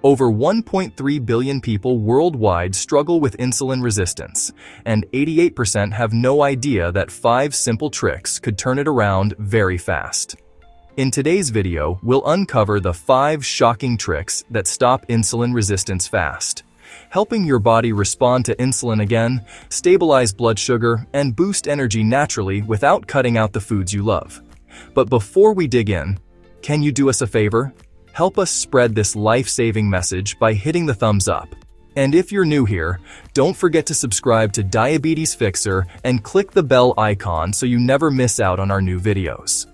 Over 1.3 billion people worldwide struggle with insulin resistance, and 88% have no idea that 5 simple tricks could turn it around very fast. In today's video, we'll uncover the 5 shocking tricks that stop insulin resistance fast, helping your body respond to insulin again, stabilize blood sugar, and boost energy naturally without cutting out the foods you love. But before we dig in, can you do us a favor? Help us spread this life-saving message by hitting the thumbs up. And if you're new here, don't forget to subscribe to Diabetes Fixer and click the bell icon so you never miss out on our new videos.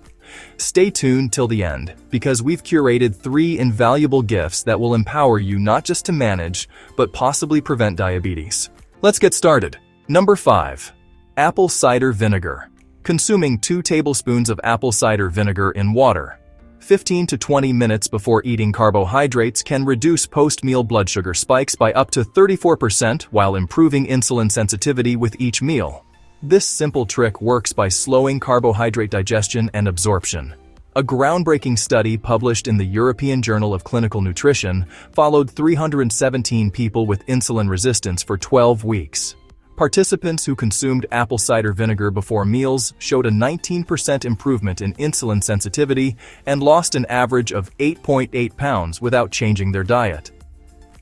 Stay tuned till the end, because we've curated 3 invaluable gifts that will empower you not just to manage, but possibly prevent diabetes. Let's get started. Number 5. Apple cider vinegar. Consuming 2 tablespoons of apple cider vinegar in water 15 to 20 minutes before eating carbohydrates can reduce post-meal blood sugar spikes by up to 34% while improving insulin sensitivity with each meal. This simple trick works by slowing carbohydrate digestion and absorption. A groundbreaking study published in the European Journal of Clinical Nutrition followed 317 people with insulin resistance for 12 weeks. Participants who consumed apple cider vinegar before meals showed a 19% improvement in insulin sensitivity and lost an average of 8.8 pounds without changing their diet.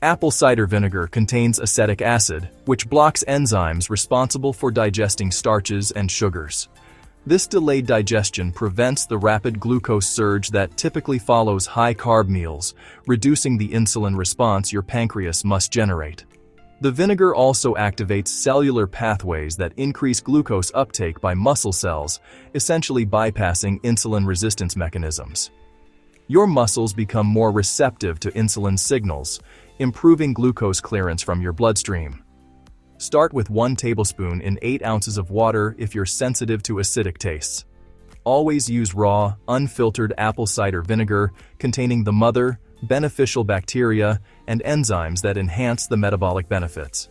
Apple cider vinegar contains acetic acid, which blocks enzymes responsible for digesting starches and sugars. This delayed digestion prevents the rapid glucose surge that typically follows high-carb meals, reducing the insulin response your pancreas must generate. The vinegar also activates cellular pathways that increase glucose uptake by muscle cells, essentially bypassing insulin resistance mechanisms. Your muscles become more receptive to insulin signals, improving glucose clearance from your bloodstream. Start with 1 tablespoon in 8 ounces of water if you're sensitive to acidic tastes. Always use raw, unfiltered apple cider vinegar containing the mother, beneficial bacteria, and enzymes that enhance the metabolic benefits.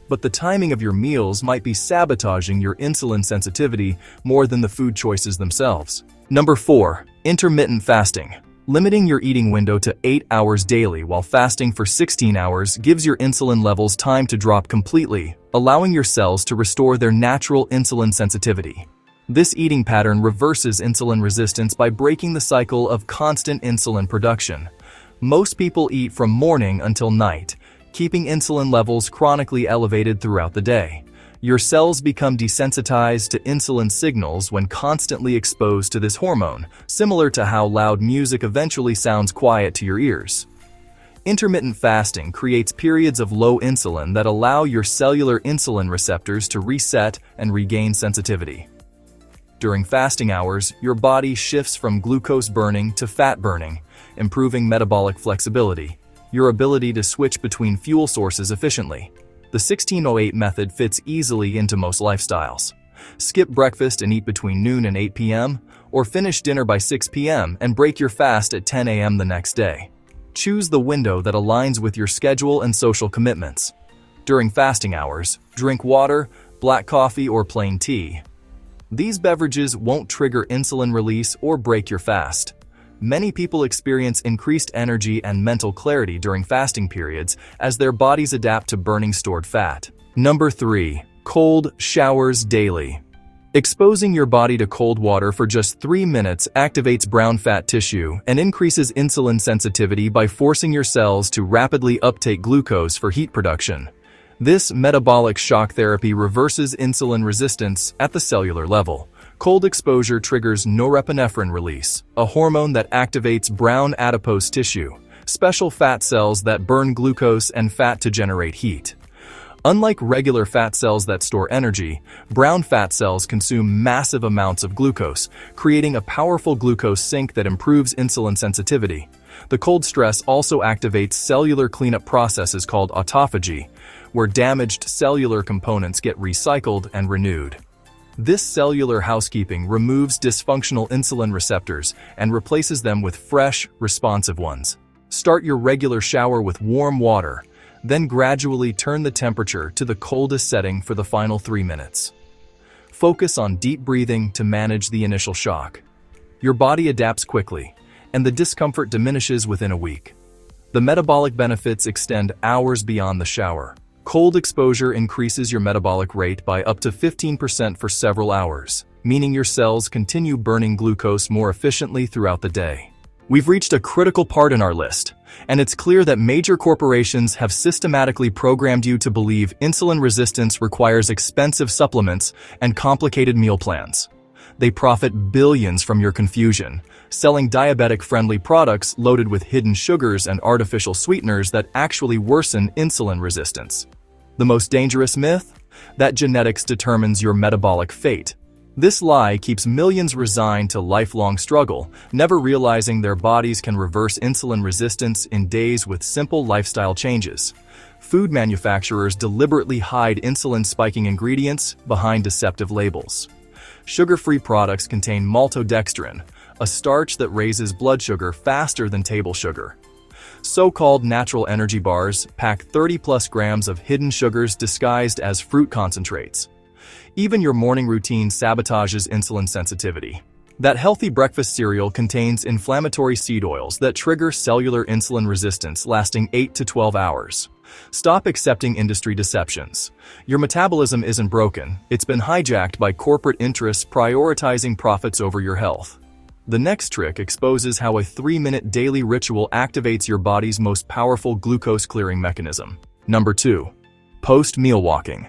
But the timing of your meals might be sabotaging your insulin sensitivity more than the food choices themselves. Number 4. Intermittent fasting. Limiting your eating window to 8 hours daily while fasting for 16 hours gives your insulin levels time to drop completely, allowing your cells to restore their natural insulin sensitivity. This eating pattern reverses insulin resistance by breaking the cycle of constant insulin production. Most people eat from morning until night, keeping insulin levels chronically elevated throughout the day. Your cells become desensitized to insulin signals when constantly exposed to this hormone, similar to how loud music eventually sounds quiet to your ears. Intermittent fasting creates periods of low insulin that allow your cellular insulin receptors to reset and regain sensitivity. During fasting hours, your body shifts from glucose burning to fat burning, improving metabolic flexibility, your ability to switch between fuel sources efficiently. The 1608 method fits easily into most lifestyles. Skip breakfast and eat between noon and 8 p.m., or finish dinner by 6 p.m. and break your fast at 10 a.m. the next day. Choose the window that aligns with your schedule and social commitments. During fasting hours, drink water, black coffee, or plain tea. These beverages won't trigger insulin release or break your fast. Many people experience increased energy and mental clarity during fasting periods as their bodies adapt to burning stored fat. Number 3. Cold showers daily. Exposing your body to cold water for just 3 minutes activates brown fat tissue and increases insulin sensitivity by forcing your cells to rapidly uptake glucose for heat production. This metabolic shock therapy reverses insulin resistance at the cellular level. Cold exposure triggers norepinephrine release, a hormone that activates brown adipose tissue, special fat cells that burn glucose and fat to generate heat. Unlike regular fat cells that store energy, brown fat cells consume massive amounts of glucose, creating a powerful glucose sink that improves insulin sensitivity. The cold stress also activates cellular cleanup processes called autophagy, where damaged cellular components get recycled and renewed. This cellular housekeeping removes dysfunctional insulin receptors and replaces them with fresh, responsive ones. Start your regular shower with warm water, then gradually turn the temperature to the coldest setting for the final 3 minutes. Focus on deep breathing to manage the initial shock. Your body adapts quickly, and the discomfort diminishes within a week. The metabolic benefits extend hours beyond the shower. Cold exposure increases your metabolic rate by up to 15% for several hours, meaning your cells continue burning glucose more efficiently throughout the day. We've reached a critical part in our list, and it's clear that major corporations have systematically programmed you to believe insulin resistance requires expensive supplements and complicated meal plans. They profit billions from your confusion, selling diabetic-friendly products loaded with hidden sugars and artificial sweeteners that actually worsen insulin resistance. The most dangerous myth? That genetics determines your metabolic fate. This lie keeps millions resigned to lifelong struggle, never realizing their bodies can reverse insulin resistance in days with simple lifestyle changes. Food manufacturers deliberately hide insulin-spiking ingredients behind deceptive labels. Sugar-free products contain maltodextrin, a starch that raises blood sugar faster than table sugar. So-called natural energy bars pack 30+ grams of hidden sugars disguised as fruit concentrates. Even your morning routine sabotages insulin sensitivity. That healthy breakfast cereal contains inflammatory seed oils that trigger cellular insulin resistance lasting 8 to 12 hours. Stop accepting industry deceptions. Your metabolism isn't broken, it's been hijacked by corporate interests prioritizing profits over your health. The next trick exposes how a 3-minute daily ritual activates your body's most powerful glucose-clearing mechanism. Number 2. Post-meal walking.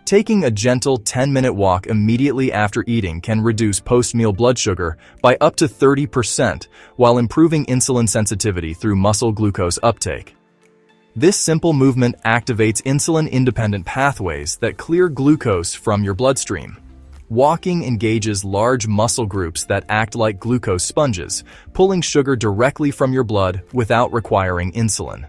Taking a gentle 10-minute walk immediately after eating can reduce post-meal blood sugar by up to 30% while improving insulin sensitivity through muscle glucose uptake. This simple movement activates insulin-independent pathways that clear glucose from your bloodstream. Walking engages large muscle groups that act like glucose sponges, pulling sugar directly from your blood without requiring insulin.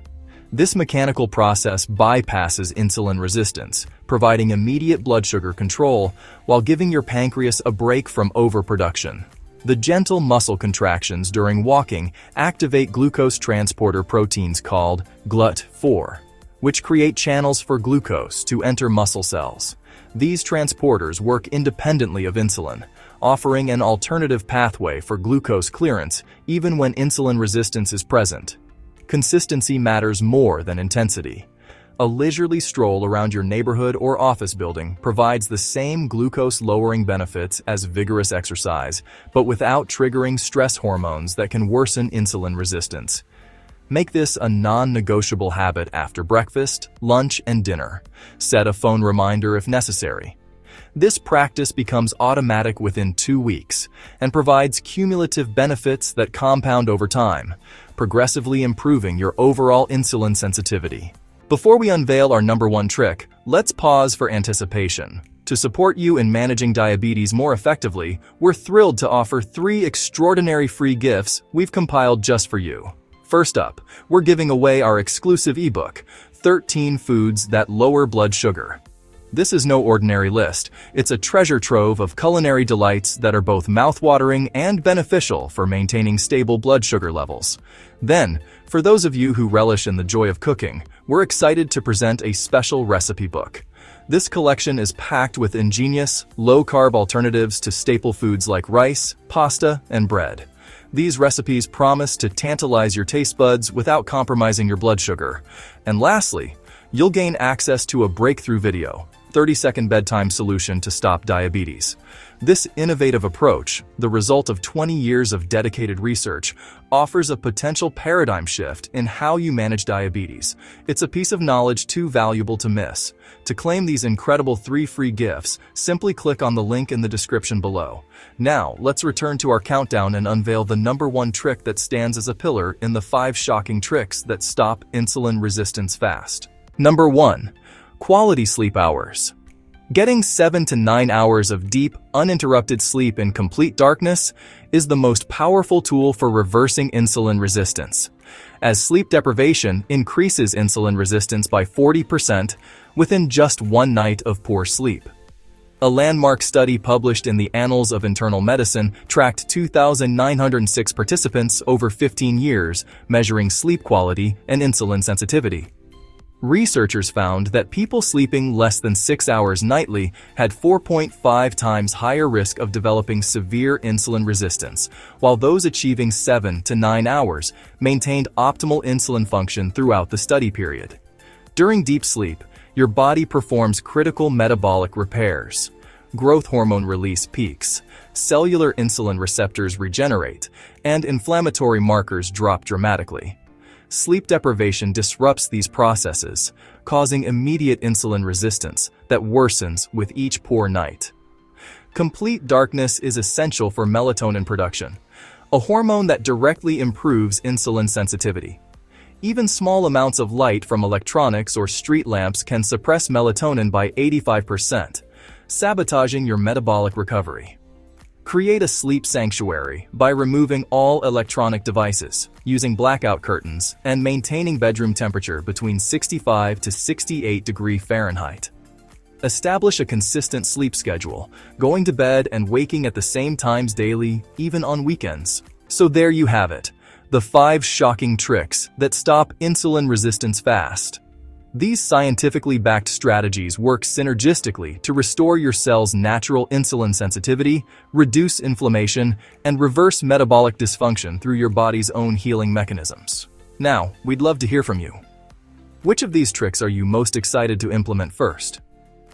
This mechanical process bypasses insulin resistance, providing immediate blood sugar control while giving your pancreas a break from overproduction. The gentle muscle contractions during walking activate glucose transporter proteins called GLUT4, which create channels for glucose to enter muscle cells. These transporters work independently of insulin, offering an alternative pathway for glucose clearance even when insulin resistance is present. Consistency matters more than intensity. A leisurely stroll around your neighborhood or office building provides the same glucose-lowering benefits as vigorous exercise, but without triggering stress hormones that can worsen insulin resistance. Make this a non-negotiable habit after breakfast, lunch, and dinner. Set a phone reminder if necessary. This practice becomes automatic within 2 weeks and provides cumulative benefits that compound over time, progressively improving your overall insulin sensitivity. Before we unveil our number 1 trick, let's pause for anticipation. To support you in managing diabetes more effectively, we're thrilled to offer 3 extraordinary free gifts we've compiled just for you. First up, we're giving away our exclusive ebook, 13 Foods That Lower Blood Sugar. This is no ordinary list. It's a treasure trove of culinary delights that are both mouthwatering and beneficial for maintaining stable blood sugar levels. Then, for those of you who relish in the joy of cooking, we're excited to present a special recipe book. This collection is packed with ingenious, low-carb alternatives to staple foods like rice, pasta, and bread. These recipes promise to tantalize your taste buds without compromising your blood sugar. And lastly, you'll gain access to a breakthrough video, 30-second bedtime solution to stop diabetes. This innovative approach, the result of 20 years of dedicated research, offers a potential paradigm shift in how you manage diabetes. It's a piece of knowledge too valuable to miss. To claim these incredible 3 free gifts, simply click on the link in the description below. Now, let's return to our countdown and unveil the number 1 trick that stands as a pillar in the 5 shocking tricks that stop insulin resistance fast. Number 1. Quality sleep hours. Getting 7 to 9 hours of deep, uninterrupted sleep in complete darkness is the most powerful tool for reversing insulin resistance, as sleep deprivation increases insulin resistance by 40% within just 1 night of poor sleep. A landmark study published in the Annals of Internal Medicine tracked 2,906 participants over 15 years, measuring sleep quality and insulin sensitivity. Researchers found that people sleeping less than 6 hours nightly had 4.5 times higher risk of developing severe insulin resistance, while those achieving 7 to 9 hours maintained optimal insulin function throughout the study period. During deep sleep, your body performs critical metabolic repairs. Growth hormone release peaks, cellular insulin receptors regenerate, and inflammatory markers drop dramatically. Sleep deprivation disrupts these processes, causing immediate insulin resistance that worsens with each poor night. Complete darkness is essential for melatonin production, a hormone that directly improves insulin sensitivity. Even small amounts of light from electronics or street lamps can suppress melatonin by 85%, sabotaging your metabolic recovery. Create a sleep sanctuary by removing all electronic devices, using blackout curtains, and maintaining bedroom temperature between 65 to 68 degrees Fahrenheit. Establish a consistent sleep schedule, going to bed and waking at the same times daily, even on weekends. So there you have it, the 5 shocking tricks that stop insulin resistance fast. These scientifically backed strategies work synergistically to restore your cell's natural insulin sensitivity, reduce inflammation, and reverse metabolic dysfunction through your body's own healing mechanisms. Now, we'd love to hear from you. Which of these tricks are you most excited to implement first?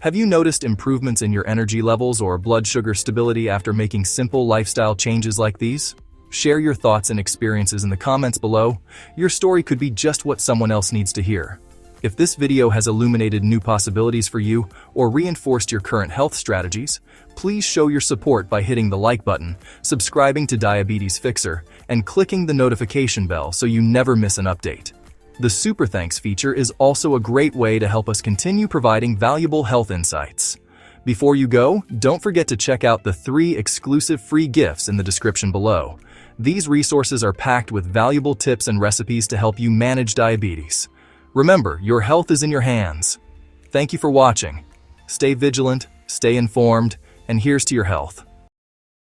Have you noticed improvements in your energy levels or blood sugar stability after making simple lifestyle changes like these? Share your thoughts and experiences in the comments below. Your story could be just what someone else needs to hear. If this video has illuminated new possibilities for you or reinforced your current health strategies, please show your support by hitting the like button, subscribing to Diabetes Fixer, and clicking the notification bell so you never miss an update. The Super Thanks feature is also a great way to help us continue providing valuable health insights. Before you go, don't forget to check out the 3 exclusive free gifts in the description below. These resources are packed with valuable tips and recipes to help you manage diabetes. Remember, your health is in your hands. Thank you for watching. Stay vigilant, stay informed, and here's to your health.